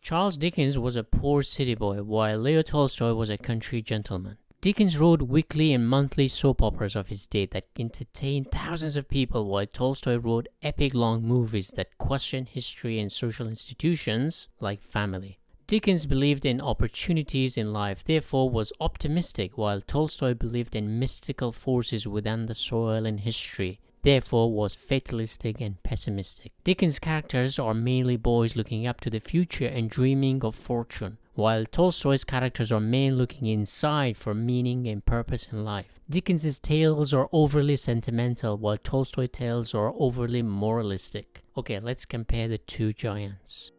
Charles Dickens was a poor city boy, while Leo Tolstoy was a country gentleman. Dickens wrote weekly and monthly soap operas of his day that entertained thousands of people, while Tolstoy wrote epic-long movies that questioned history and social institutions like family. Dickens believed in opportunities in life, therefore was optimistic, while Tolstoy believed in mystical forces within the soil and history, therefore was fatalistic and pessimistic. Dickens' characters are mainly boys looking up to the future and dreaming of fortune, while Tolstoy's characters are men looking inside for meaning and purpose in life. Dickens' tales are overly sentimental, while Tolstoy's tales are overly moralistic. Okay, let's compare the two giants.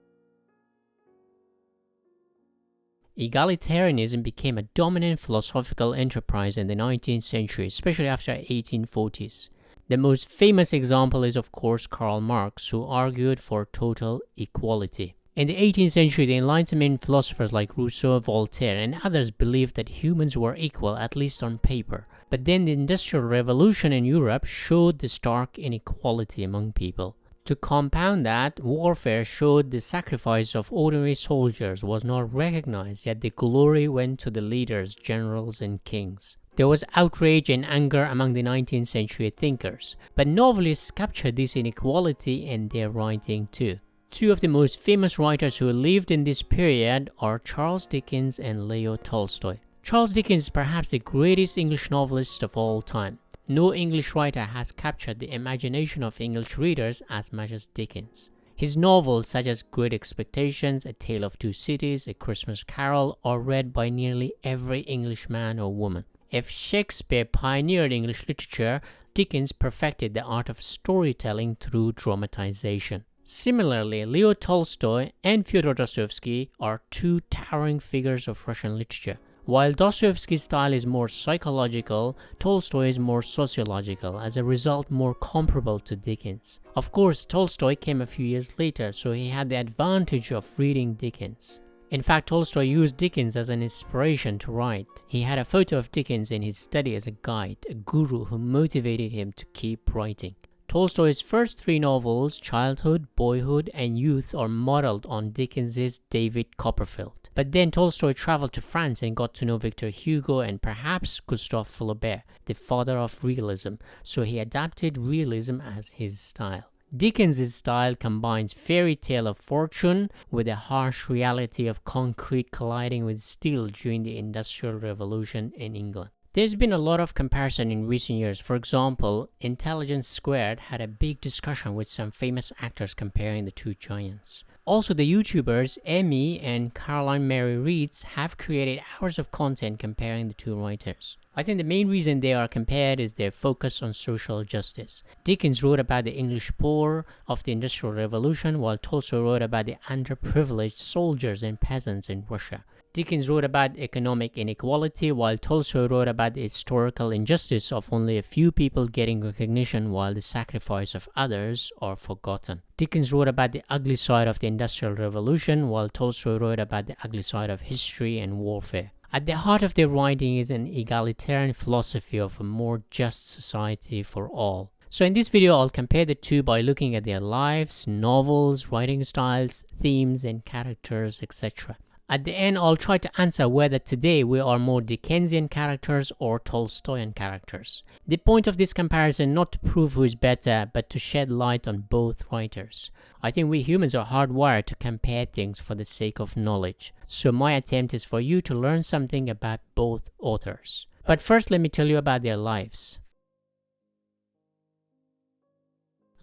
Egalitarianism became a dominant philosophical enterprise in the 19th century, especially after the 1840s. The most famous example is, of course, Karl Marx, who argued for total equality. In the 18th century, the Enlightenment philosophers like Rousseau, Voltaire, and others believed that humans were equal, at least on paper. But then the Industrial Revolution in Europe showed the stark inequality among people. To compound that, warfare showed the sacrifice of ordinary soldiers was not recognized, yet the glory went to the leaders, generals, and kings. There was outrage and anger among the 19th century thinkers, but novelists captured this inequality in their writing too. Two of the most famous writers who lived in this period are Charles Dickens and Leo Tolstoy. Charles Dickens is perhaps the greatest English novelist of all time. No English writer has captured the imagination of English readers as much as Dickens. His novels such as Great Expectations, A Tale of Two Cities, A Christmas Carol are read by nearly every English man or woman. If Shakespeare pioneered English literature, Dickens perfected the art of storytelling through dramatization. Similarly, Leo Tolstoy and Fyodor Dostoevsky are two towering figures of Russian literature. While Dostoevsky's style is more psychological, Tolstoy is more sociological, as a result more comparable to Dickens. Of course, Tolstoy came a few years later, so he had the advantage of reading Dickens. In fact, Tolstoy used Dickens as an inspiration to write. He had a photo of Dickens in his study as a guide, a guru who motivated him to keep writing. Tolstoy's first three novels, Childhood, Boyhood, and Youth, are modeled on Dickens's David Copperfield. But then Tolstoy traveled to France and got to know Victor Hugo and perhaps Gustave Flaubert, the father of realism, so he adapted realism as his style. Dickens' style combines fairy tale of fortune with the harsh reality of concrete colliding with steel during the Industrial Revolution in England. There's been a lot of comparison in recent years. For example, Intelligence Squared had a big discussion with some famous actors comparing the two giants. Also, the YouTubers Emmy and Caroline Mary Reeds have created hours of content comparing the two writers. I think the main reason they are compared is their focus on social justice. Dickens wrote about the English poor of the Industrial Revolution, while Tolstoy wrote about the underprivileged soldiers and peasants in Russia. Dickens wrote about economic inequality, while Tolstoy wrote about the historical injustice of only a few people getting recognition while the sacrifice of others are forgotten. Dickens wrote about the ugly side of the Industrial Revolution, while Tolstoy wrote about the ugly side of history and warfare. At the heart of their writing is an egalitarian philosophy of a more just society for all. So in this video, I'll compare the two by looking at their lives, novels, writing styles, themes, and characters, etc. At the end, I'll try to answer whether today we are more Dickensian characters or Tolstoyan characters. The point of this comparison not to prove who is better, but to shed light on both writers. I think we humans are hardwired to compare things for the sake of knowledge. So my attempt is for you to learn something about both authors. But first, let me tell you about their lives.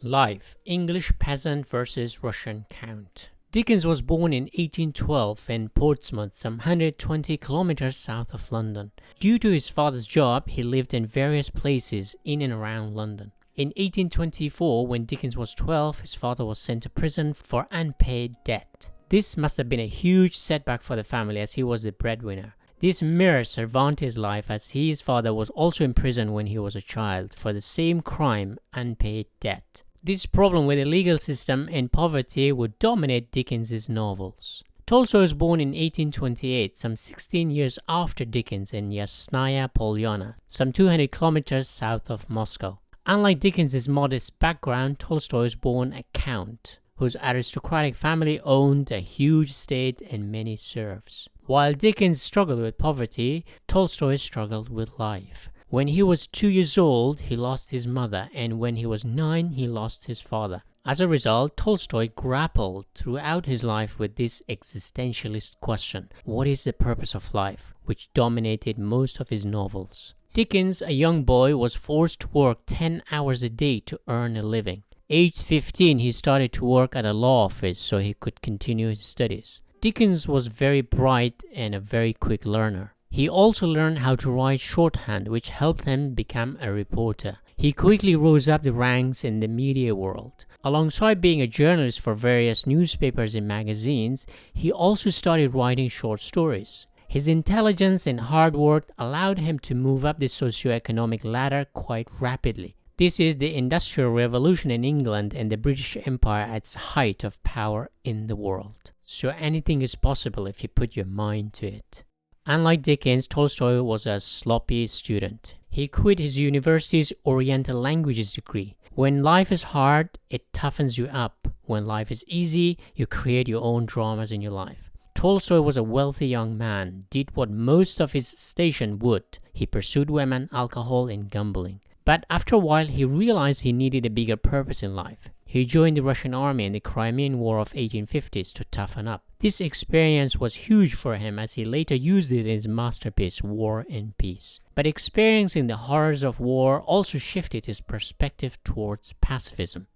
Life: English peasant versus Russian count. Dickens was born in 1812 in Portsmouth, some 120 kilometers south of London. Due to his father's job, he lived in various places in and around London. In 1824, when Dickens was 12, his father was sent to prison for unpaid debt. This must have been a huge setback for the family, as he was the breadwinner. This mirrors Cervantes' life, as his father was also in prison when he was a child for the same crime, unpaid debt. This problem with the legal system and poverty would dominate Dickens' novels. Tolstoy was born in 1828, some 16 years after Dickens, in Yasnaya Polyana, some 200 kilometers south of Moscow. Unlike Dickens' modest background, Tolstoy was born a count. whose aristocratic family owned a huge estate and many serfs. While Dickens struggled with poverty, Tolstoy struggled with life. When he was 2 years old, he lost his mother, and when he was 9, he lost his father. As a result, Tolstoy grappled throughout his life with this existentialist question, what is the purpose of life, which dominated most of his novels. Dickens, a young boy, was forced to work 10 hours a day to earn a living. Aged 15, he started to work at a law office so he could continue his studies. Dickens was very bright and a very quick learner. He also learned how to write shorthand, which helped him become a reporter. He quickly rose up the ranks in the media world. Alongside being a journalist for various newspapers and magazines, he also started writing short stories. His intelligence and hard work allowed him to move up the socioeconomic ladder quite rapidly. This is the Industrial Revolution in England and the British Empire at its height of power in the world. So anything is possible if you put your mind to it. Unlike Dickens, Tolstoy was a sloppy student. He quit his university's Oriental Languages degree. When life is hard, it toughens you up. When life is easy, you create your own dramas in your life. Tolstoy was a wealthy young man, did what most of his station would. He pursued women, alcohol, and gambling. But after a while, he realized he needed a bigger purpose in life. He joined the Russian army in the Crimean War of 1850s to toughen up. This experience was huge for him as he later used it in his masterpiece, War and Peace. But experiencing the horrors of war also shifted his perspective towards pacifism.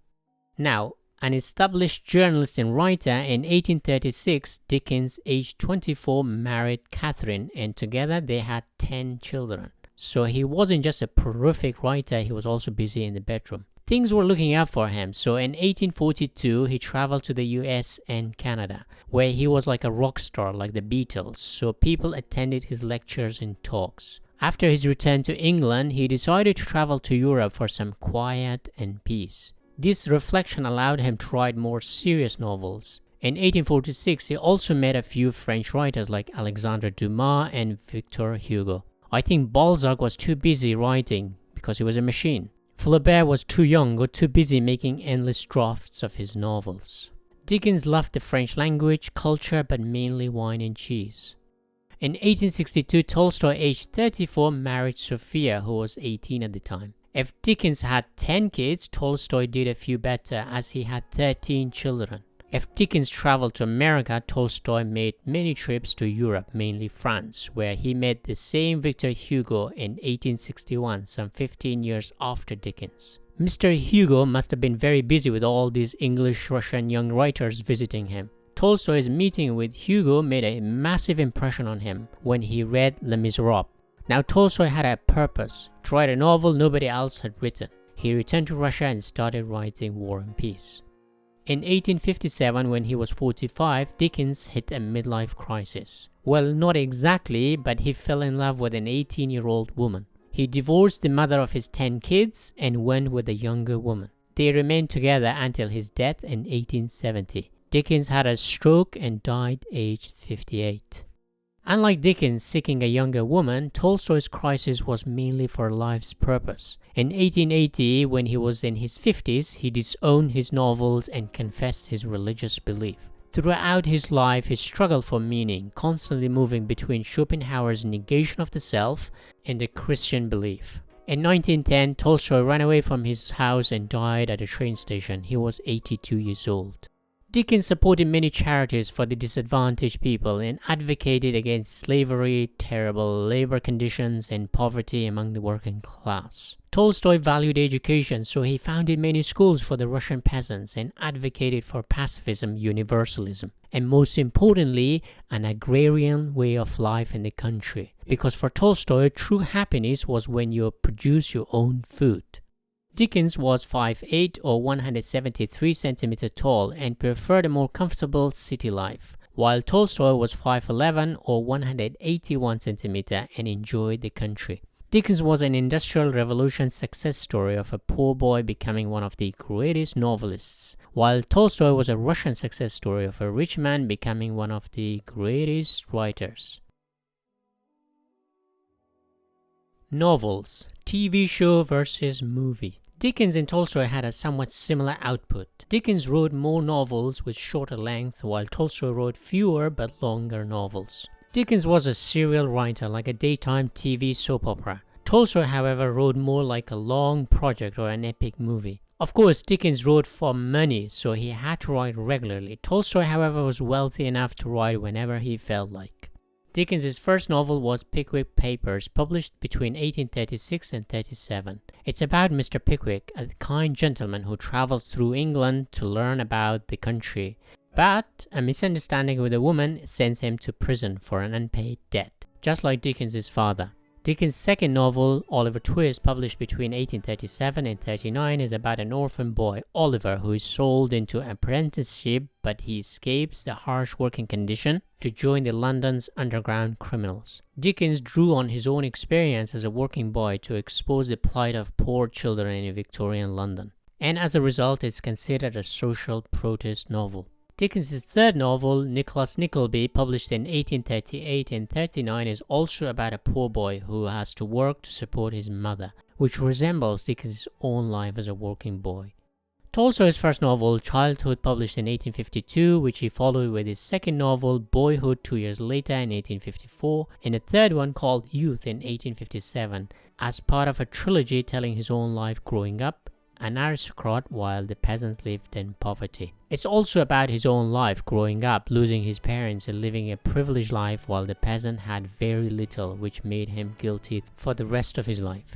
Now, an established journalist and writer, in 1836, Dickens, aged 24, married Catherine, and together they had 10 children. So he wasn't just a prolific writer, he was also busy in the bedroom. Things were looking up for him, so in 1842 he traveled to the US and Canada, where he was like a rock star like the Beatles, so people attended his lectures and talks. After his return to England, he decided to travel to Europe for some quiet and peace. This reflection allowed him to write more serious novels. In 1846, he also met a few French writers like Alexandre Dumas and Victor Hugo. I think Balzac was too busy writing because he was a machine. Flaubert was too young or too busy making endless drafts of his novels. Dickens loved the French language, culture, but mainly wine and cheese. In 1862, Tolstoy, aged 34, married Sophia, who was 18 at the time. If Dickens had 10 kids, Tolstoy did a few better as he had 13 children. If Dickens traveled to America, Tolstoy made many trips to Europe, mainly France, where he met the same Victor Hugo in 1861, some 15 years after Dickens. Mr. Hugo must have been very busy with all these English-Russian young writers visiting him. Tolstoy's meeting with Hugo made a massive impression on him when he read Les Miserables. Now Tolstoy had a purpose, to write a novel nobody else had written. He returned to Russia and started writing War and Peace. In 1857, when he was 45, Dickens hit a midlife crisis. Well, not exactly, but he fell in love with an 18-year-old woman. He divorced the mother of his 10 kids and went with a younger woman. They remained together until his death in 1870. Dickens had a stroke and died aged 58. Unlike Dickens seeking a younger woman, Tolstoy's crisis was mainly for life's purpose. In 1880, when he was in his 50s, he disowned his novels and confessed his religious belief. Throughout his life, he struggled for meaning, constantly moving between Schopenhauer's negation of the self and the Christian belief. In 1910, Tolstoy ran away from his house and died at a train station. He was 82 years old. Dickens supported many charities for the disadvantaged people and advocated against slavery, terrible labor conditions, and poverty among the working class. Tolstoy valued education, so he founded many schools for the Russian peasants and advocated for pacifism, universalism, and most importantly, an agrarian way of life in the country. Because for Tolstoy, true happiness was when you produce your own food. Dickens was 5'8" or 173 cm tall and preferred a more comfortable city life, while Tolstoy was 5'11" or 181 cm and enjoyed the country. Dickens was an Industrial Revolution success story of a poor boy becoming one of the greatest novelists, while Tolstoy was a Russian success story of a rich man becoming one of the greatest writers. Novels, TV show versus movie. Dickens and Tolstoy had a somewhat similar output. Dickens wrote more novels with shorter length, while Tolstoy wrote fewer but longer novels. Dickens was a serial writer, like a daytime TV soap opera. Tolstoy, however, wrote more like a long project or an epic movie. Of course, Dickens wrote for money, so he had to write regularly. Tolstoy, however, was wealthy enough to write whenever he felt like. Dickens' first novel was Pickwick Papers, published between 1836 and 37. It's about Mr. Pickwick, a kind gentleman who travels through England to learn about the country. But a misunderstanding with a woman sends him to prison for an unpaid debt, just like Dickens' father. Dickens' second novel, Oliver Twist, published between 1837 and 39, is about an orphan boy, Oliver, who is sold into apprenticeship, but he escapes the harsh working condition to join the London's underground criminals. Dickens drew on his own experience as a working boy to expose the plight of poor children in Victorian London, and as a result is considered a social protest novel. Dickens' third novel, Nicholas Nickleby, published in 1838 and 39, is also about a poor boy who has to work to support his mother, which resembles Dickens' own life as a working boy. Tolstoy's first novel, Childhood, published in 1852, which he followed with his second novel, Boyhood, 2 years later in 1854, and a third one called Youth in 1857, as part of a trilogy telling his own life growing up an aristocrat while the peasants lived in poverty. It's also about his own life growing up, losing his parents and living a privileged life while the peasant had very little, which made him guilty for the rest of his life.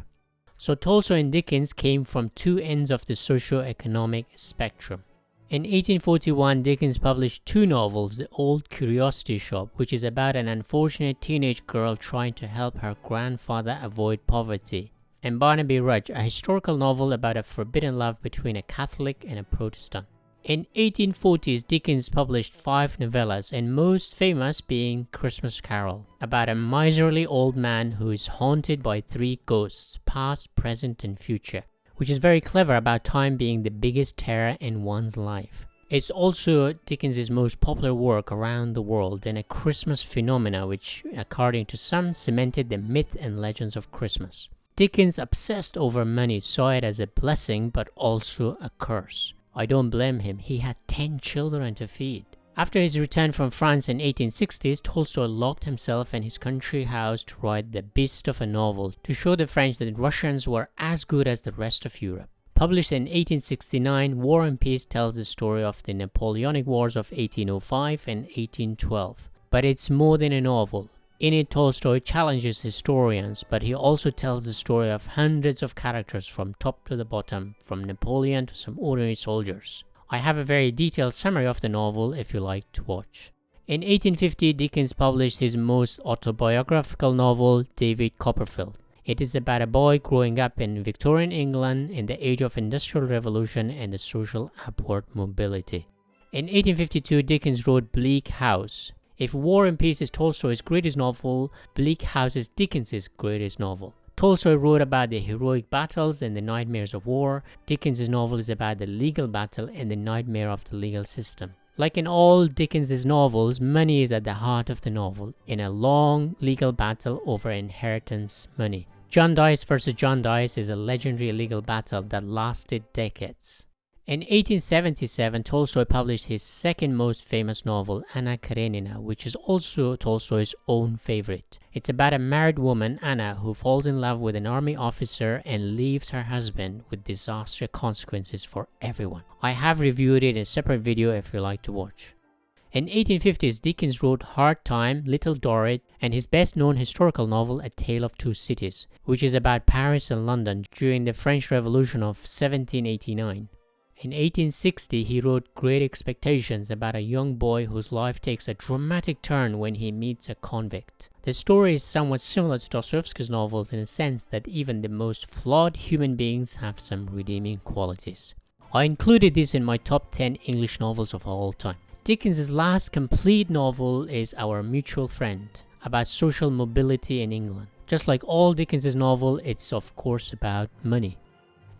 So Tolstoy and Dickens came from two ends of the socio-economic spectrum. In 1841, Dickens published two novels, The Old Curiosity Shop, which is about an unfortunate teenage girl trying to help her grandfather avoid poverty, and Barnaby Rudge, a historical novel about a forbidden love between a Catholic and a Protestant. In 1840s, Dickens published 5 novellas, and most famous being Christmas Carol, about a miserly old man who is haunted by 3 ghosts, past, present, and future, which is very clever about time being the biggest terror in one's life. It's also Dickens' most popular work around the world and a Christmas phenomena which, according to some, cemented the myth and legends of Christmas. Dickens, obsessed over money, saw it as a blessing but also a curse. I don't blame him, he had 10 children to feed. After his return from France in 1860s, Tolstoy locked himself in his country house to write the beast of a novel to show the French that Russians were as good as the rest of Europe. Published in 1869, War and Peace tells the story of the Napoleonic Wars of 1805 and 1812. But it's more than a novel. In it, Tolstoy challenges historians, but he also tells the story of hundreds of characters from top to the bottom, from Napoleon to some ordinary soldiers. I have a very detailed summary of the novel if you like to watch. In 1850, Dickens published his most autobiographical novel, David Copperfield. It is about a boy growing up in Victorian England in the age of Industrial Revolution and the social upward mobility. In 1852, Dickens wrote Bleak House. If War and Peace is Tolstoy's greatest novel, Bleak House is Dickens' greatest novel. Tolstoy wrote about the heroic battles and the nightmares of war. Dickens' novel is about the legal battle and the nightmare of the legal system. Like in all Dickens' novels, money is at the heart of the novel, in a long legal battle over inheritance money. John Dice versus John Dice is a legendary legal battle that lasted decades. In 1877, Tolstoy published his second most famous novel, Anna Karenina, which is also Tolstoy's own favorite. It's about a married woman, Anna, who falls in love with an army officer and leaves her husband with disastrous consequences for everyone. I have reviewed it in a separate video if you like to watch. In 1850s, Dickens wrote Hard Time, Little Dorrit, and his best-known historical novel, A Tale of Two Cities, which is about Paris and London during the French Revolution of 1789. In 1860, he wrote Great Expectations about a young boy whose life takes a dramatic turn when he meets a convict. The story is somewhat similar to Dostoevsky's novels in a sense that even the most flawed human beings have some redeeming qualities. I included this in my top 10 English novels of all time. Dickens' last complete novel is Our Mutual Friend, about social mobility in England. Just like all Dickens' novels, it's of course about money.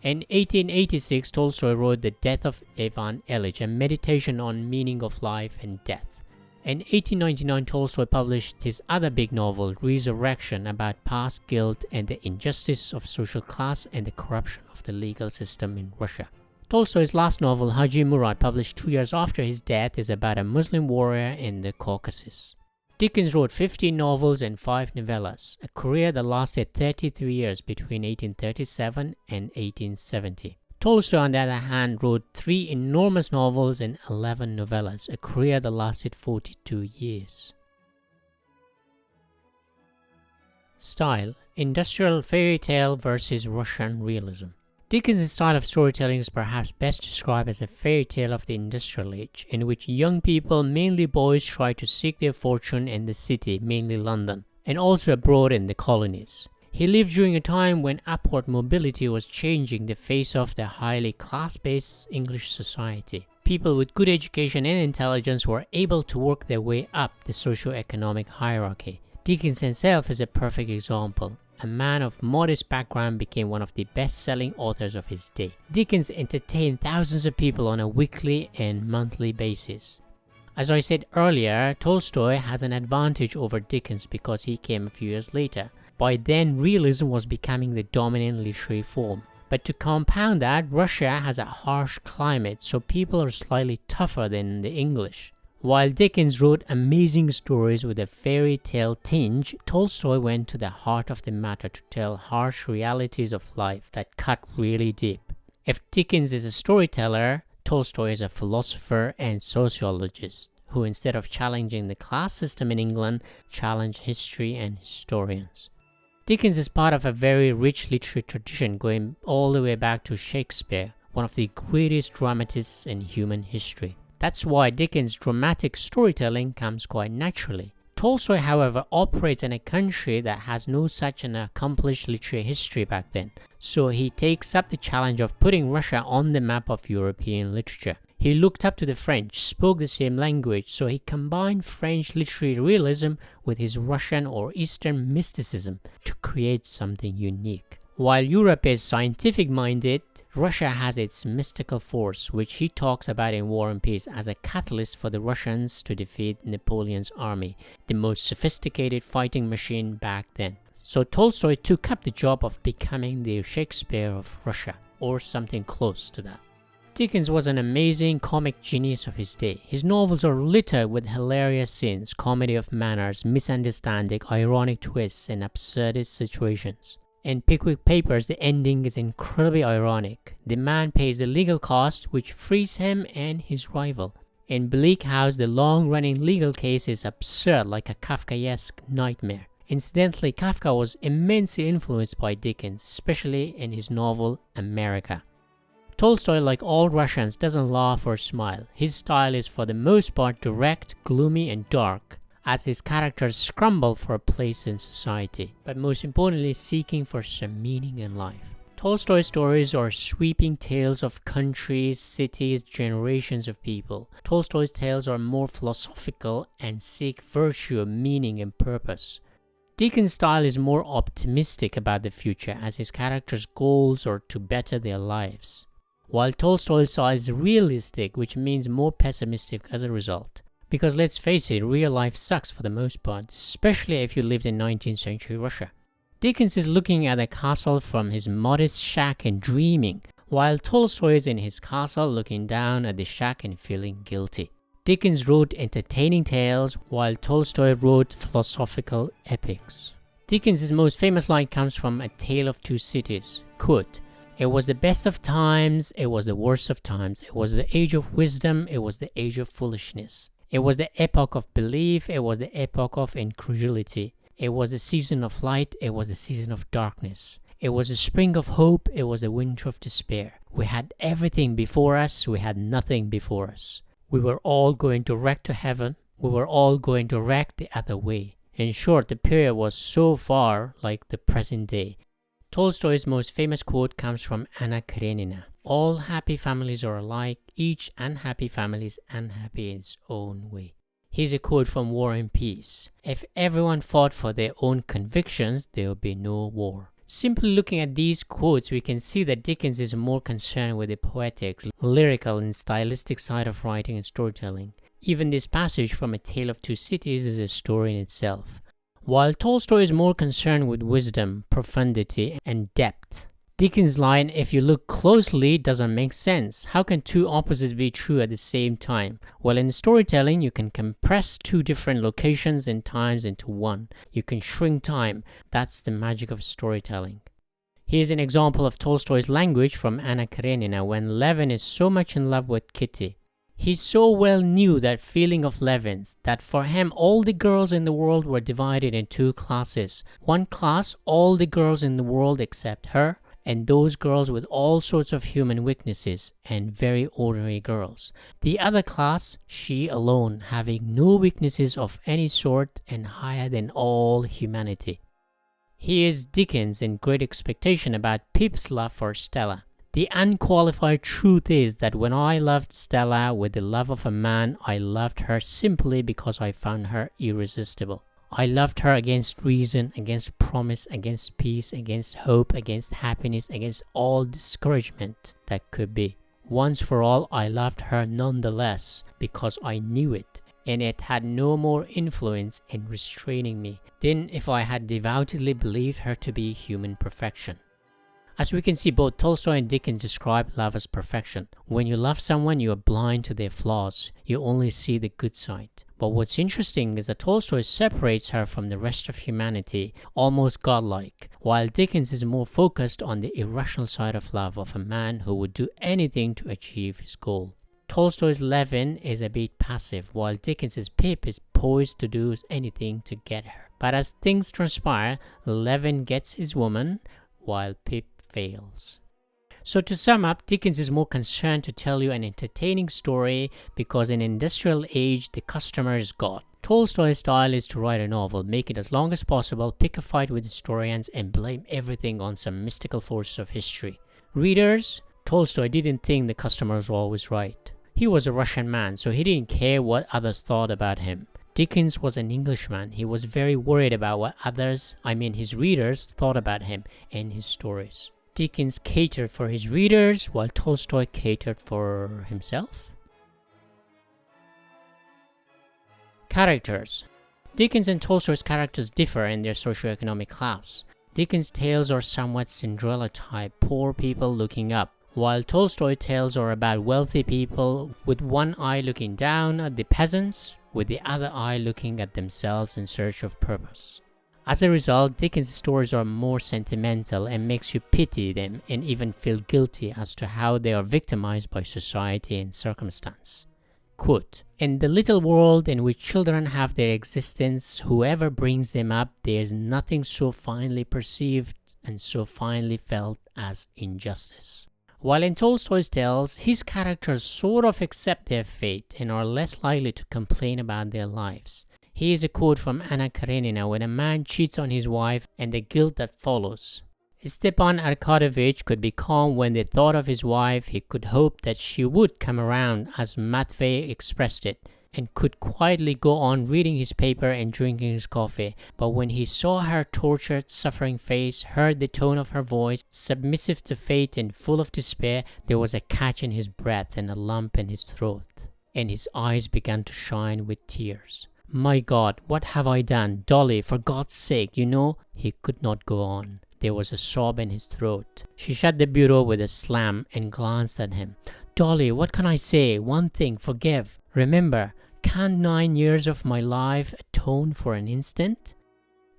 In 1886, Tolstoy wrote The Death of Ivan Ilyich, a meditation on meaning of life and death. In 1899, Tolstoy published his other big novel, Resurrection, about past guilt and the injustice of social class and the corruption of the legal system in Russia. Tolstoy's last novel, Haji Murad, published 2 years after his death, is about a Muslim warrior in the Caucasus. Dickens wrote 15 novels and 5 novellas, a career that lasted 33 years between 1837 and 1870. Tolstoy, on the other hand, wrote 3 enormous novels and 11 novellas, a career that lasted 42 years. Style: industrial fairy tale versus Russian realism. Dickens' style of storytelling is perhaps best described as a fairy tale of the industrial age, in which young people, mainly boys, try to seek their fortune in the city, mainly London, and also abroad in the colonies. He lived during a time when upward mobility was changing the face of the highly class-based English society. People with good education and intelligence were able to work their way up the socio-economic hierarchy. Dickens himself is a perfect example. A man of modest background became one of the best-selling authors of his day. Dickens entertained thousands of people on a weekly and monthly basis. As I said earlier, Tolstoy has an advantage over Dickens because he came a few years later. By then, realism was becoming the dominant literary form. But to compound that, Russia has a harsh climate, so people are slightly tougher than the English. While Dickens wrote amazing stories with a fairy tale tinge, Tolstoy went to the heart of the matter to tell harsh realities of life that cut really deep. If Dickens is a storyteller, Tolstoy is a philosopher and sociologist, who instead of challenging the class system in England, challenged history and historians. Dickens is part of a very rich literary tradition going all the way back to Shakespeare, one of the greatest dramatists in human history. That's why Dickens' dramatic storytelling comes quite naturally. Tolstoy, however, operates in a country that has no such an accomplished literary history back then, so he takes up the challenge of putting Russia on the map of European literature. He looked up to the French, spoke the same language, so he combined French literary realism with his Russian or Eastern mysticism to create something unique. While Europe is scientific-minded, Russia has its mystical force, which he talks about in War and Peace as a catalyst for the Russians to defeat Napoleon's army, the most sophisticated fighting machine back then. So Tolstoy took up the job of becoming the Shakespeare of Russia, or something close to that. Dickens was an amazing comic genius of his day. His novels are littered with hilarious scenes, comedy of manners, misunderstanding, ironic twists, and absurdist situations. In Pickwick Papers, the ending is incredibly ironic. The man pays the legal cost, which frees him and his rival. In Bleak House, the long-running legal case is absurd, like a Kafkaesque nightmare. Incidentally, Kafka was immensely influenced by Dickens, especially in his novel America. Tolstoy, like all Russians, doesn't laugh or smile. His style is for the most part direct, gloomy, and dark, as his characters scramble for a place in society, but most importantly seeking for some meaning in life. Tolstoy's stories are sweeping tales of countries, cities, generations of people. Tolstoy's tales are more philosophical and seek virtue, meaning, and purpose. Dickens' style is more optimistic about the future, as his characters' goals are to better their lives, while Tolstoy's style is realistic, which means more pessimistic as a result. Because let's face it, real life sucks for the most part, especially if you lived in 19th century Russia. Dickens is looking at a castle from his modest shack and dreaming, while Tolstoy is in his castle looking down at the shack and feeling guilty. Dickens wrote entertaining tales, while Tolstoy wrote philosophical epics. Dickens' most famous line comes from A Tale of Two Cities. Quote, "It was the best of times, it was the worst of times. It was the age of wisdom, it was the age of foolishness. It was the epoch of belief, it was the epoch of incredulity. It was the season of light, it was the season of darkness. It was the spring of hope, it was the winter of despair. We had everything before us, we had nothing before us. We were all going direct to heaven, we were all going direct the other way." In short, the period was so far like the present day. Tolstoy's most famous quote comes from Anna Karenina. "All happy families are alike, each unhappy family is unhappy in its own way." Here's a quote from War and Peace. "If everyone fought for their own convictions, there would be no war." Simply looking at these quotes, we can see that Dickens is more concerned with the poetic, lyrical, and stylistic side of writing and storytelling. Even this passage from A Tale of Two Cities is a story in itself. While Tolstoy is more concerned with wisdom, profundity, and depth, Dickens' line, "If you look closely," doesn't make sense. How can two opposites be true at the same time? Well, in storytelling, you can compress two different locations and times into one. You can shrink time. That's the magic of storytelling. Here's an example of Tolstoy's language from Anna Karenina when Levin is so much in love with Kitty. He so well knew that feeling of Levin's, that for him all the girls in the world were divided in two classes. One class, all the girls in the world except her, and those girls with all sorts of human weaknesses and very ordinary girls. The other class, she alone, having no weaknesses of any sort and higher than all humanity. Here's Dickens in Great Expectation about Pip's love for Stella. The unqualified truth is that when I loved Stella with the love of a man, I loved her simply because I found her irresistible. I loved her against reason, against promise, against peace, against hope, against happiness, against all discouragement that could be. Once for all, I loved her nonetheless because I knew it, and it had no more influence in restraining me than if I had devoutly believed her to be human perfection. As we can see, both Tolstoy and Dickens describe love as perfection. When you love someone, you are blind to their flaws. You only see the good side. But what's interesting is that Tolstoy separates her from the rest of humanity, almost godlike, while Dickens is more focused on the irrational side of love of a man who would do anything to achieve his goal. Tolstoy's Levin is a bit passive, while Dickens's Pip is poised to do anything to get her. But as things transpire, Levin gets his woman, while Pip fails. So to sum up, Dickens is more concerned to tell you an entertaining story because in industrial age, the customer is God. Tolstoy's style is to write a novel, make it as long as possible, pick a fight with historians, and blame everything on some mystical force of history. Readers, Tolstoy didn't think the customers were always right. He was a Russian man, so he didn't care what others thought about him. Dickens was an Englishman. He was very worried about what his readers, thought about him and his stories. Dickens catered for his readers, while Tolstoy catered for himself. Characters. Dickens and Tolstoy's characters differ in their socioeconomic class. Dickens' tales are somewhat Cinderella type, poor people looking up, while Tolstoy's tales are about wealthy people with one eye looking down at the peasants, with the other eye looking at themselves in search of purpose. As a result, Dickens' stories are more sentimental and makes you pity them and even feel guilty as to how they are victimized by society and circumstance. Quote, "In the little world in which children have their existence, whoever brings them up, there is nothing so finely perceived and so finely felt as injustice." While in Tolstoy's tales, his characters sort of accept their fate and are less likely to complain about their lives. Here's a quote from Anna Karenina when a man cheats on his wife and the guilt that follows. Stepan Arkadyevitch could be calm when they thought of his wife. He could hope that she would come around, as Matvey expressed it, and could quietly go on reading his paper and drinking his coffee. But when he saw her tortured, suffering face, heard the tone of her voice, submissive to fate and full of despair, there was a catch in his breath and a lump in his throat, and his eyes began to shine with tears. "My God, what have I done? Dolly, for God's sake, you know..." He could not go on. There was a sob in his throat. She shut the bureau with a slam and glanced at him. "Dolly, what can I say? One thing, forgive. Remember, can't 9 years of my life atone for an instant?"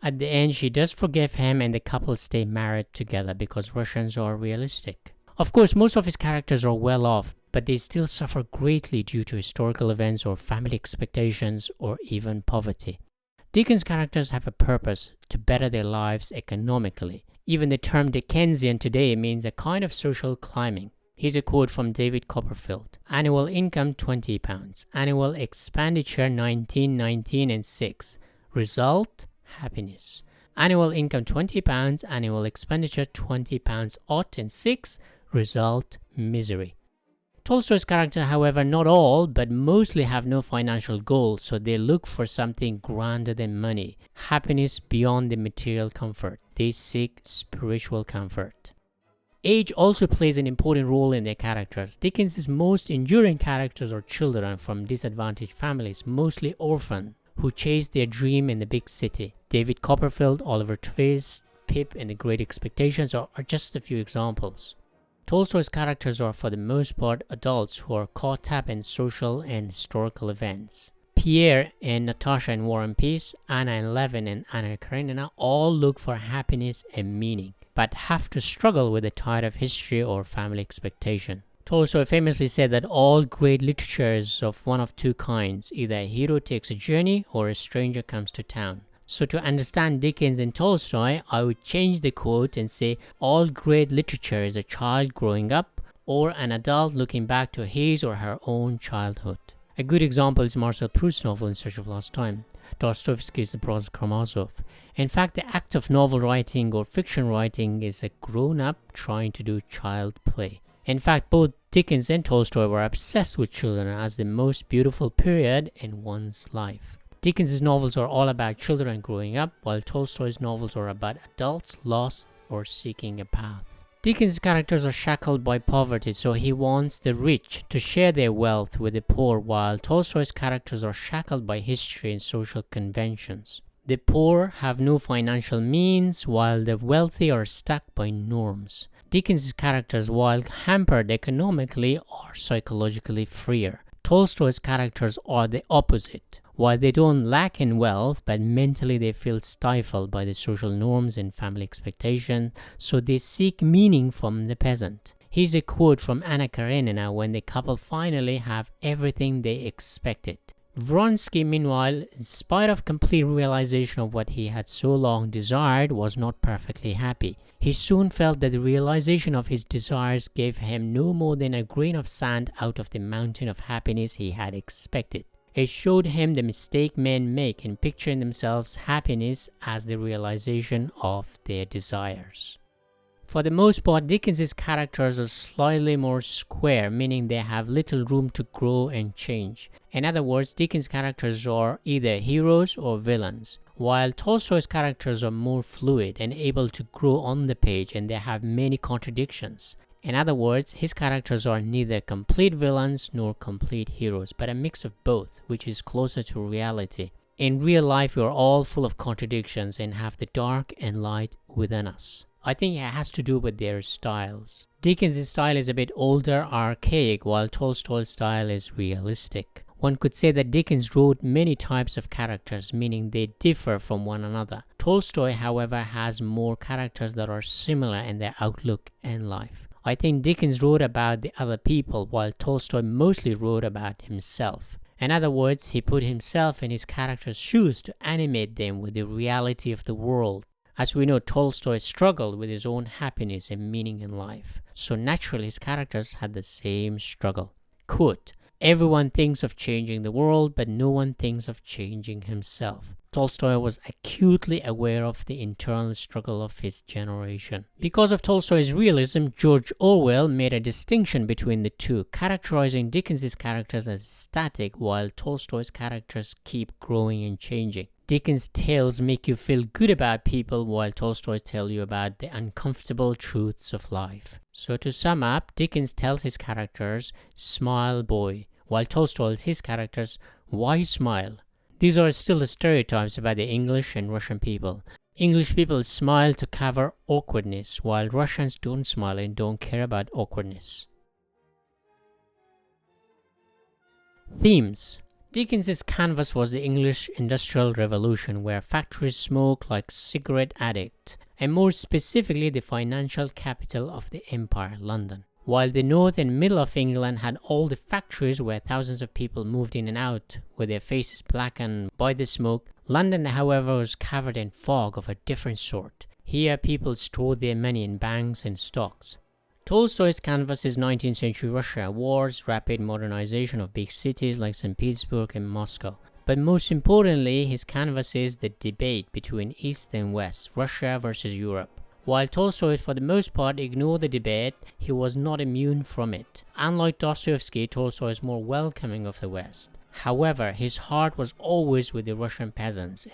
At the end, she does forgive him and the couple stay married together because Russians are realistic. Of course, most of his characters are well off, but they still suffer greatly due to historical events or family expectations or even poverty. Dickens' characters have a purpose to better their lives economically. Even the term Dickensian today means a kind of social climbing. Here's a quote from David Copperfield. "Annual income £20. Annual expenditure 19, and 6. Result, happiness. Annual income £20. Annual expenditure £20 odd and 6. Result, misery." Tolstoy's character, however, not all, but mostly have no financial goal, so they look for something grander than money, happiness beyond the material comfort. They seek spiritual comfort. Age also plays an important role in their characters. Dickens's most enduring characters are children from disadvantaged families, mostly orphan, who chase their dream in the big city. David Copperfield, Oliver Twist, Pip, and The Great Expectations are just a few examples. Tolstoy's characters are for the most part adults who are caught up in social and historical events. Pierre and Natasha in War and Peace, Anna and Levin and Anna Karenina all look for happiness and meaning, but have to struggle with the tide of history or family expectation. Tolstoy famously said that all great literature is of one of two kinds, either a hero takes a journey or a stranger comes to town. So to understand Dickens and Tolstoy, I would change the quote and say all great literature is a child growing up or an adult looking back to his or her own childhood. A good example is Marcel Proust's novel In Search of Lost Time, Dostoevsky's The Prince Karamazov. In fact, the act of novel writing or fiction writing is a grown-up trying to do child play. In fact, both Dickens and Tolstoy were obsessed with children as the most beautiful period in one's life. Dickens' novels are all about children growing up, while Tolstoy's novels are about adults lost or seeking a path. Dickens' characters are shackled by poverty, so he wants the rich to share their wealth with the poor, while Tolstoy's characters are shackled by history and social conventions. The poor have no financial means, while the wealthy are stuck by norms. Dickens' characters, while hampered economically, are psychologically freer. Tolstoy's characters are the opposite. While they don't lack in wealth, but mentally they feel stifled by the social norms and family expectation, so they seek meaning from the peasant. Here's a quote from Anna Karenina when the couple finally have everything they expected. Vronsky, meanwhile, in spite of complete realization of what he had so long desired, was not perfectly happy. He soon felt that the realization of his desires gave him no more than a grain of sand out of the mountain of happiness he had expected. It showed him the mistake men make in picturing themselves happiness as the realization of their desires. For the most part, Dickens' characters are slightly more square, meaning they have little room to grow and change. In other words, Dickens' characters are either heroes or villains, while Tolstoy's characters are more fluid and able to grow on the page, and they have many contradictions. In other words, his characters are neither complete villains nor complete heroes, but a mix of both, which is closer to reality. In real life, we are all full of contradictions and have the dark and light within us. I think it has to do with their styles. Dickens' style is a bit older, archaic, while Tolstoy's style is realistic. One could say that Dickens wrote many types of characters, meaning they differ from one another. Tolstoy, however, has more characters that are similar in their outlook and life. I think Dickens wrote about the other people, while Tolstoy mostly wrote about himself. In other words, he put himself in his characters' shoes to animate them with the reality of the world. As we know, Tolstoy struggled with his own happiness and meaning in life, so naturally his characters had the same struggle. Quote, "Everyone thinks of changing the world, but no one thinks of changing himself." Tolstoy was acutely aware of the internal struggle of his generation. Because of Tolstoy's realism, George Orwell made a distinction between the two, characterizing Dickens' characters as static, while Tolstoy's characters keep growing and changing. Dickens' tales make you feel good about people, while Tolstoy tells you about the uncomfortable truths of life. So to sum up, Dickens tells his characters, "Smile, boy," while Tolstoy tells his characters, "Why smile?" These are still the stereotypes about the English and Russian people. English people smile to cover awkwardness, while Russians don't smile and don't care about awkwardness. Themes. Dickens' canvas was the English Industrial Revolution, where factories smoked like cigarette addicts, and more specifically the financial capital of the empire, London. While the north and middle of England had all the factories where thousands of people moved in and out with their faces blackened by the smoke, London, however, was covered in fog of a different sort. Here people stored their money in banks and stocks. Tolstoy's canvas is 19th century Russia, wars, rapid modernization of big cities like St. Petersburg and Moscow. But most importantly, his canvas is the debate between East and West, Russia versus Europe. While Tolstoy, for the most part, ignored the debate, he was not immune from it. Unlike Dostoevsky, Tolstoy is more welcoming of the West. However, his heart was always with the Russian peasants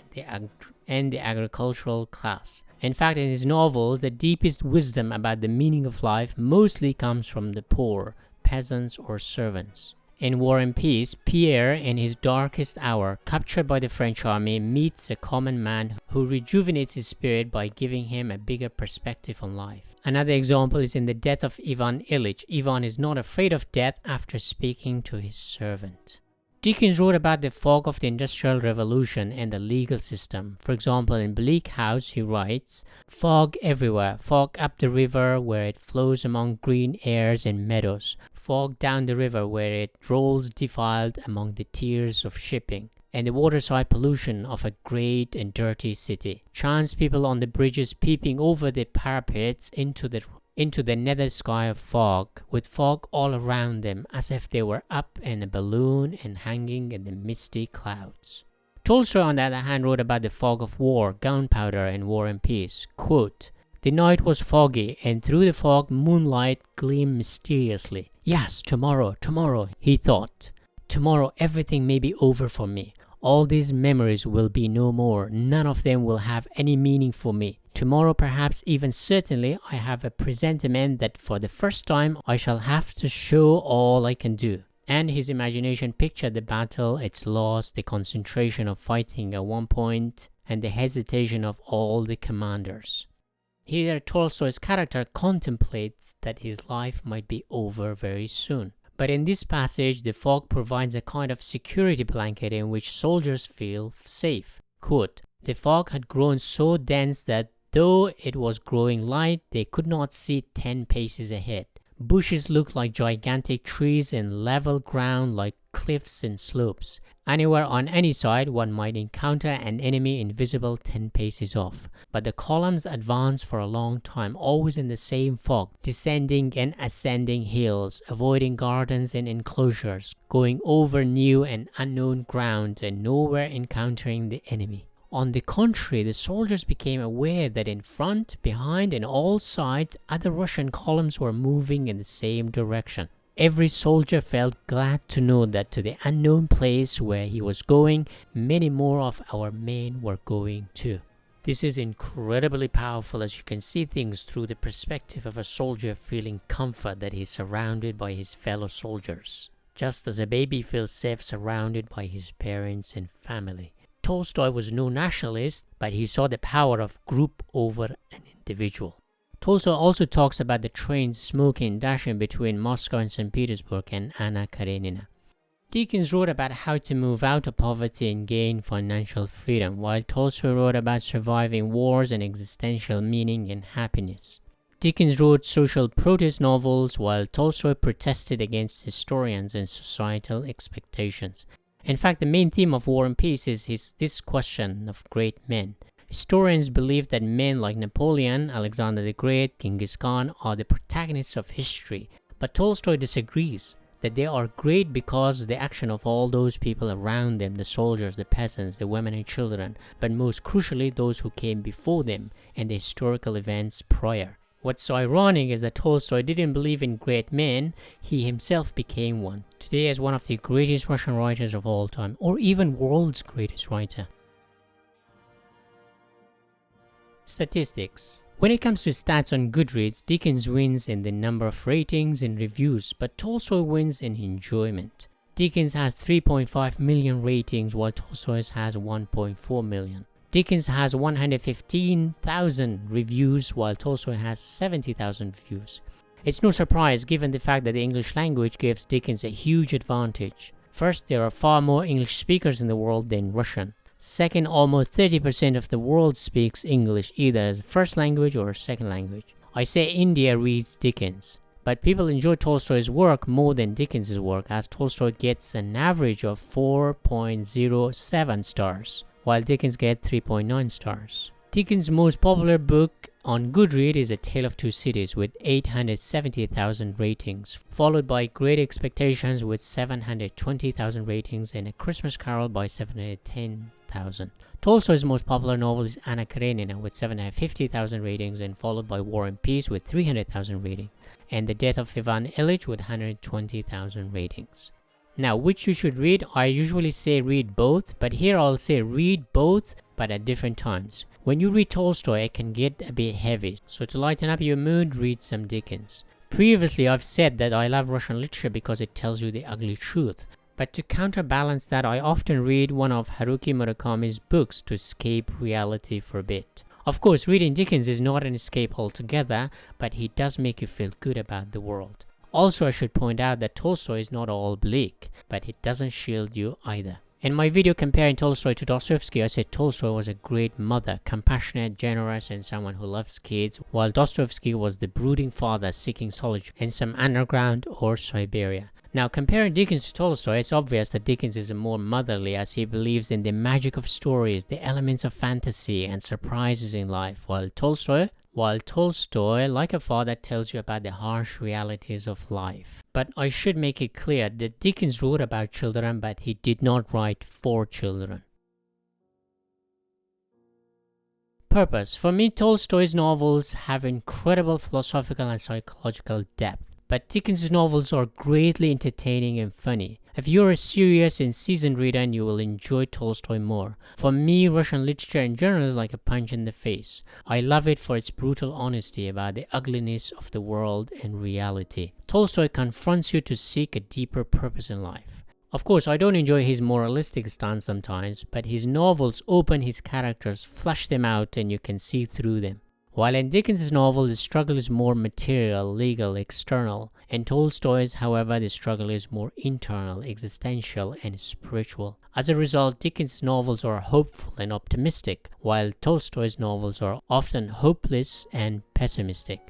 and the agricultural class. In fact, in his novels, the deepest wisdom about the meaning of life mostly comes from the poor, peasants or servants. In War and Peace, Pierre, in his darkest hour, captured by the French army, meets a common man who rejuvenates his spirit by giving him a bigger perspective on life. Another example is in the death of Ivan Ilyich. Ivan is not afraid of death after speaking to his servant. Dickens wrote about the fog of the Industrial Revolution and the legal system. For example, in Bleak House, he writes, "Fog everywhere, fog up the river where it flows among green airs and meadows, fog down the river where it rolls defiled among the tiers of shipping, and the waterside pollution of a great and dirty city. Chance people on the bridges peeping over the parapets into the nether sky of fog, with fog all around them, as if they were up in a balloon and hanging in the misty clouds." Tolstoy, on the other hand, wrote about the fog of war, gunpowder, and War and Peace. Quote, "The night was foggy, and through the fog moonlight gleamed mysteriously. Yes, tomorrow, he thought. Tomorrow everything may be over for me. All these memories will be no more. None of them will have any meaning for me. Tomorrow, perhaps even certainly, I have a presentiment that for the first time I shall have to show all I can do." And his imagination pictured the battle, its loss, the concentration of fighting at one point, and the hesitation of all the commanders. Here, Tolstoy's character contemplates that his life might be over very soon. But in this passage, the fog provides a kind of security blanket in which soldiers feel safe. Quote, "The fog had grown so dense that though it was growing light, they could not see 10 paces ahead. Bushes looked like gigantic trees and level ground like cliffs and slopes. Anywhere on any side one might encounter an enemy invisible 10 paces off. But the columns advanced for a long time, always in the same fog, descending and ascending hills, avoiding gardens and enclosures, going over new and unknown ground, and nowhere encountering the enemy. On the contrary, the soldiers became aware that in front, behind, and all sides, other Russian columns were moving in the same direction. Every soldier felt glad to know that to the unknown place where he was going, many more of our men were going too." This is incredibly powerful, as you can see things through the perspective of a soldier feeling comfort that he is surrounded by his fellow soldiers, just as a baby feels safe surrounded by his parents and family. Tolstoy was no nationalist, but he saw the power of group over an individual. Tolstoy also talks about the trains smoking and dashing between Moscow and St. Petersburg and Anna Karenina. Dickens wrote about how to move out of poverty and gain financial freedom, while Tolstoy wrote about surviving wars and existential meaning and happiness. Dickens wrote social protest novels, while Tolstoy protested against historians and societal expectations. In fact, the main theme of War and Peace is this question of great men. Historians believe that men like Napoleon, Alexander the Great, Genghis Khan are the protagonists of history, but Tolstoy disagrees, that they are great because of the action of all those people around them, the soldiers, the peasants, the women and children, but most crucially those who came before them and the historical events prior. What's so ironic is that Tolstoy didn't believe in great men, he himself became one. Today as one of the greatest Russian writers of all time, or even world's greatest writer. Statistics. When it comes to stats on Goodreads, Dickens wins in the number of ratings and reviews, but Tolstoy wins in enjoyment. Dickens has 3.5 million ratings, while Tolstoy has 1.4 million. Dickens has 115,000 reviews, while Tolstoy has 70,000 views. It's no surprise given the fact that the English language gives Dickens a huge advantage. First, there are far more English speakers in the world than Russian. Second, almost 30% of the world speaks English either as a first language or a second language. I say India reads Dickens, but people enjoy Tolstoy's work more than Dickens' work, as Tolstoy gets an average of 4.07 stars, while Dickens gets 3.9 stars. Dickens' most popular book on Goodreads is A Tale of Two Cities with 870,000 ratings, followed by Great Expectations with 720,000 ratings and A Christmas Carol by 710,000. Tolstoy's most popular novel is Anna Karenina with 750,000 ratings and followed by War and Peace with 300,000 ratings and The Death of Ivan Ilyich with 120,000 ratings. Now, which you should read, I usually say read both, but here I'll say read both, but at different times. When you read Tolstoy, it can get a bit heavy, so to lighten up your mood, read some Dickens. Previously, I've said that I love Russian literature because it tells you the ugly truth. But to counterbalance that, I often read one of Haruki Murakami's books to escape reality for a bit. Of course, reading Dickens is not an escape altogether, but he does make you feel good about the world. Also, I should point out that Tolstoy is not all bleak, but it doesn't shield you either. In my video comparing Tolstoy to Dostoevsky, I said Tolstoy was a great mother, compassionate, generous, and someone who loves kids, while Dostoevsky was the brooding father seeking solitude in some underground or Siberia. Now, comparing Dickens to Tolstoy, it's obvious that Dickens is more motherly as he believes in the magic of stories, the elements of fantasy, and surprises in life, while Tolstoy, like a father, tells you about the harsh realities of life. But I should make it clear that Dickens wrote about children, but he did not write for children. Purpose. For me, Tolstoy's novels have incredible philosophical and psychological depth. But Dickens' novels are greatly entertaining and funny. If you're a serious and seasoned reader, you will enjoy Tolstoy more. For me, Russian literature in general is like a punch in the face. I love it for its brutal honesty about the ugliness of the world and reality. Tolstoy confronts you to seek a deeper purpose in life. Of course, I don't enjoy his moralistic stance sometimes, but his novels open his characters, flesh them out, and you can see through them. While in Dickens' novel, the struggle is more material, legal, external. In Tolstoy's, however, the struggle is more internal, existential, and spiritual. As a result, Dickens' novels are hopeful and optimistic, while Tolstoy's novels are often hopeless and pessimistic.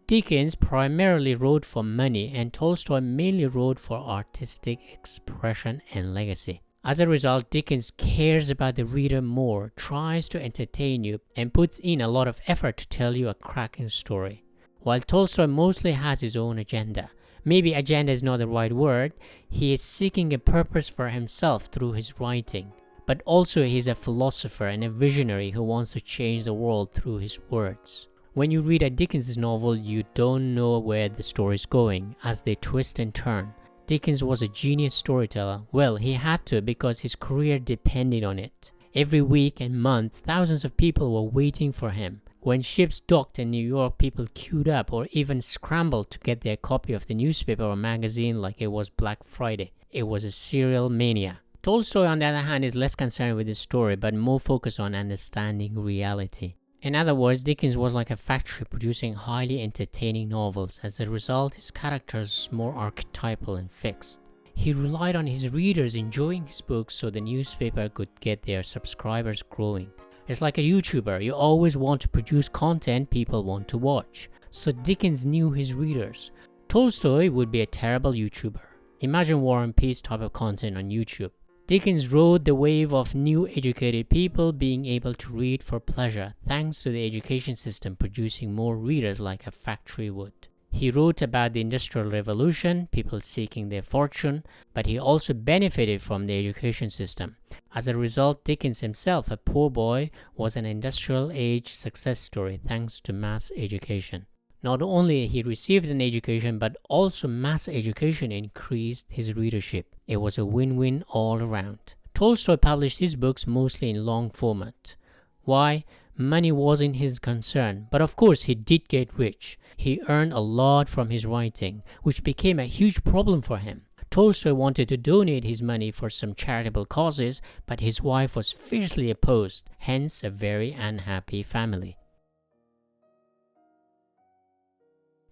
Dickens primarily wrote for money, and Tolstoy mainly wrote for artistic expression and legacy. As a result, Dickens cares about the reader more, tries to entertain you, and puts in a lot of effort to tell you a cracking story. While Tolstoy mostly has his own agenda. Maybe agenda is not the right word. He is seeking a purpose for himself through his writing. But also he is a philosopher and a visionary who wants to change the world through his words. When you read a Dickens novel, you don't know where the story is going as they twist and turn. Dickens was a genius storyteller. Well, he had to because his career depended on it. Every week and month, thousands of people were waiting for him. When ships docked in New York, people queued up or even scrambled to get their copy of the newspaper or magazine like it was Black Friday. It was a serial mania. Tolstoy, on the other hand, is less concerned with the story but more focused on understanding reality. In other words, Dickens was like a factory producing highly entertaining novels. As a result, his characters were more archetypal and fixed. He relied on his readers enjoying his books so the newspaper could get their subscribers growing. It's like a YouTuber. You always want to produce content people want to watch. So Dickens knew his readers. Tolstoy would be a terrible YouTuber. Imagine War and Peace type of content on YouTube. Dickens rode the wave of new educated people being able to read for pleasure thanks to the education system producing more readers like a factory would. He wrote about the Industrial Revolution, people seeking their fortune, but he also benefited from the education system. As a result, Dickens himself, a poor boy, was an industrial age success story thanks to mass education. Not only he received an education, but also mass education increased his readership. It was a win-win all around. Tolstoy published his books mostly in long format. Why? Money wasn't his concern, but of course he did get rich. He earned a lot from his writing, which became a huge problem for him. Tolstoy wanted to donate his money for some charitable causes, but his wife was fiercely opposed, hence a very unhappy family.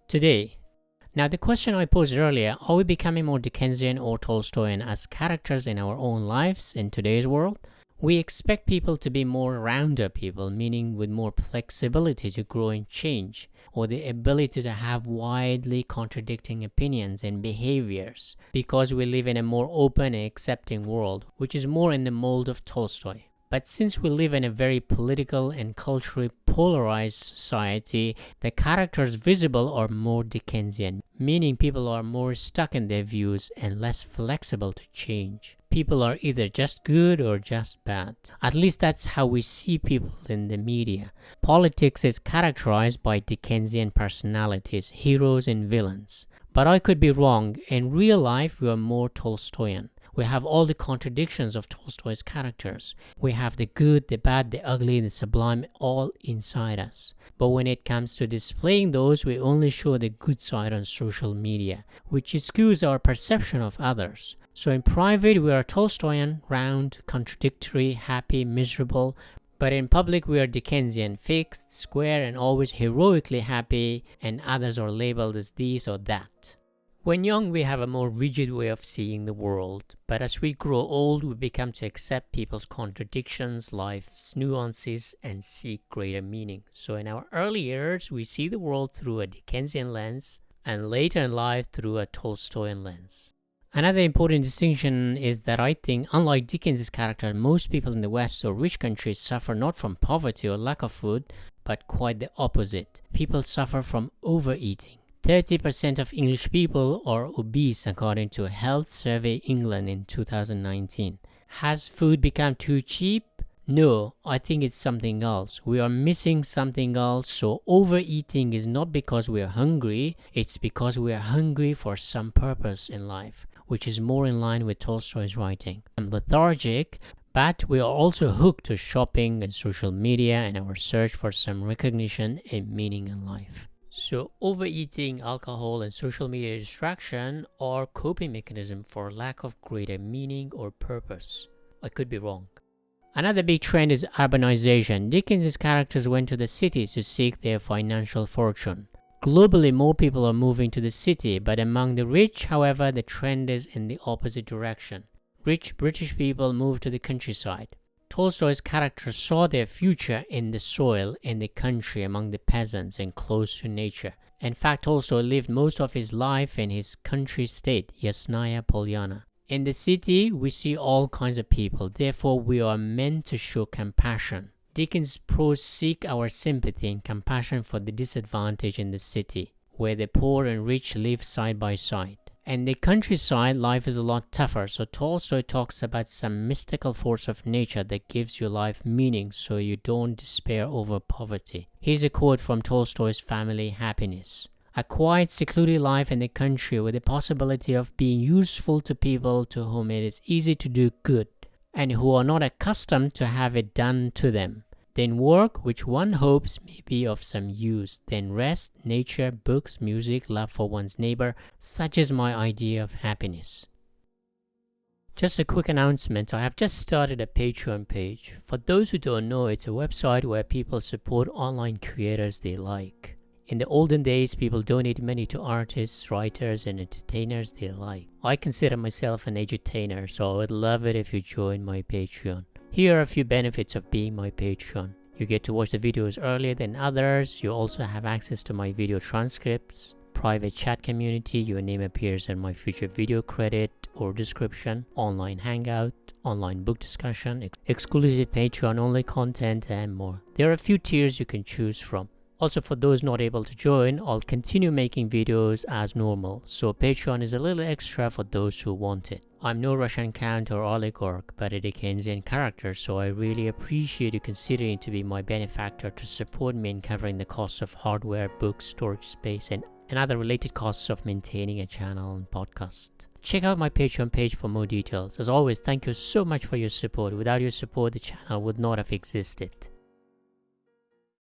Today, now the question I posed earlier, are we becoming more Dickensian or Tolstoyan as characters in our own lives in today's world? We expect people to be more rounder people, meaning with more flexibility to grow and change, or the ability to have widely contradicting opinions and behaviors, because we live in a more open and accepting world, which is more in the mold of Tolstoy. But since we live in a very political and culturally polarized society, the characters visible are more Dickensian, meaning people are more stuck in their views and less flexible to change. People are either just good or just bad. At least that's how we see people in the media. Politics is characterized by Dickensian personalities, heroes and villains. But I could be wrong. In real life, we are more Tolstoyan. We have all the contradictions of Tolstoy's characters. We have the good, the bad, the ugly, the sublime all inside us. But when it comes to displaying those, we only show the good side on social media, which skews our perception of others. So in private, we are Tolstoyan, round, contradictory, happy, miserable. But in public, we are Dickensian, fixed, square, and always heroically happy, and others are labeled as this or that. When young, we have a more rigid way of seeing the world, but as we grow old, we become to accept people's contradictions, life's nuances, and seek greater meaning. So in our early years, we see the world through a Dickensian lens, and later in life through a Tolstoyan lens. Another important distinction is that I think, unlike Dickens' character, most people in the West or rich countries suffer not from poverty or lack of food, but quite the opposite. People suffer from overeating. 30% of English people are obese according to Health Survey England in 2019. Has food become too cheap? No, I think it's something else. We are missing something else, so overeating is not because we are hungry, it's because we are hungry for some purpose in life, which is more in line with Tolstoy's writing. I'm lethargic, but we are also hooked to shopping and social media and our search for some recognition and meaning in life. So overeating, alcohol, and social media distraction are coping mechanisms for lack of greater meaning or purpose. I could be wrong. Another big trend is urbanization. Dickens' characters went to the cities to seek their financial fortune. Globally, more people are moving to the city, but among the rich, however, the trend is in the opposite direction. Rich British people move to the countryside. Tolstoy's characters saw their future in the soil, in the country, among the peasants, and close to nature. In fact, Tolstoy lived most of his life in his country state, Yasnaya Polyana. In the city, we see all kinds of people, therefore we are meant to show compassion. Dickens' prose seek our sympathy and compassion for the disadvantaged in the city, where the poor and rich live side by side. In the countryside, life is a lot tougher, so Tolstoy talks about some mystical force of nature that gives your life meaning so you don't despair over poverty. Here's a quote from Tolstoy's Family Happiness. A quiet, secluded life in the country with the possibility of being useful to people to whom it is easy to do good, and who are not accustomed to have it done to them. Then work which one hopes may be of some use. Then rest, nature, books, music, love for one's neighbor. Such is my idea of happiness. Just a quick announcement. I have just started a Patreon page. For those who don't know, it's a website where people support online creators they like. In the olden days, people donated money to artists, writers, and entertainers they like. I consider myself an edutainer, so I would love it if you join my Patreon. Here are a few benefits of being my Patreon. You get to watch the videos earlier than others. You also have access to my video transcripts, private chat community, your name appears in my future video credit or description, online hangout, online book discussion, exclusive Patreon only content, and more. There are a few tiers you can choose from. Also, for those not able to join, I'll continue making videos as normal, so Patreon is a little extra for those who want it. I'm no Russian count or oligarch, but a Dickensian character, so I really appreciate you considering to be my benefactor to support me in covering the costs of hardware, books, storage space, and other related costs of maintaining a channel and podcast. Check out my Patreon page for more details. As always, thank you so much for your support. Without your support, the channel would not have existed.